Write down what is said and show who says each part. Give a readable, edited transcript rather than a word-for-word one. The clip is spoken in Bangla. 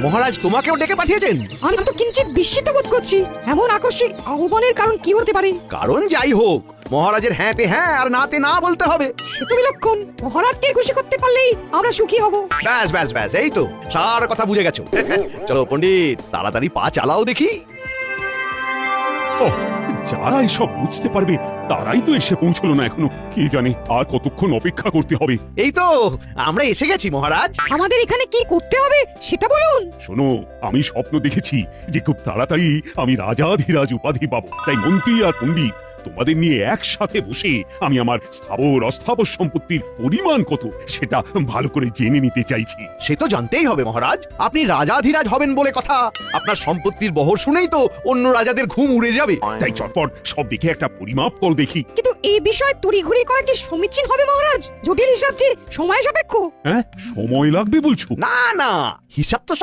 Speaker 1: মহারাজ তোমাকেও ডেকে পাঠিয়েছেন?
Speaker 2: আমি তো কিঞ্চিত বিস্মিত বোধ করছি। এমন আকস্মিক আহ্বানের কারণ কি হতে পারে?
Speaker 1: কারণ যাই হোক, মহারাজের হ্যাঁতে হ্যাঁ আর নাতে না বলতে হবে।
Speaker 2: সে তো বিলক্ষণ। মহারাজকে খুশি করতে পারলেই আমরা সুখী হব।
Speaker 1: ব্যাস ব্যাস ব্যাস, এই তো সার কথা বুঝে গেছো। চলো পণ্ডিত, তাড়াতাড়ি পা চালাও দেখি।
Speaker 3: ওহ, যারা এসব বুঝতে পারবে তারাই তো এসে পৌঁছলো না এখনো। কি জানে আর কতক্ষণ অপেক্ষা করতে হবে।
Speaker 1: এই তো আমরা এসে গেছি মহারাজ।
Speaker 2: আমাদের এখানে কি করতে হবে সেটা বলুন।
Speaker 3: শোনো, আমি স্বপ্ন দেখেছি যে খুব তাড়াতাড়ি আমি রাজাধিরাজ উপাধি পাবো। তাই মন্ত্রী আর পণ্ডিত তোমাদের নিয়ে একসাথে বসে আমি আমার স্থাবর অস্থাবর সম্পত্তির পরিমাণ কত সেটা ভালো করে জেনে নিতে চাইছি।
Speaker 1: সে তো জানতেই হবে মহারাজ, আপনি রাজাধিরাজ হবেন বলে কথা। আপনার সম্পত্তির বহর শুনেই তো অন্য রাজাদের ঘুম উড়ে যাবে।
Speaker 3: তাই চটপট সব দেখে একটা পরিমাপ কর দেখি।
Speaker 2: কিন্তু এই বিষয়ে তড়িঘড়ি করা কি সমীচীন হবে মহারাজ? জটিল হিসাব যে সময় সাপেক্ষ।
Speaker 3: হ্যাঁ, সময় লাগবে বলছো?
Speaker 1: না না, হিসাব তো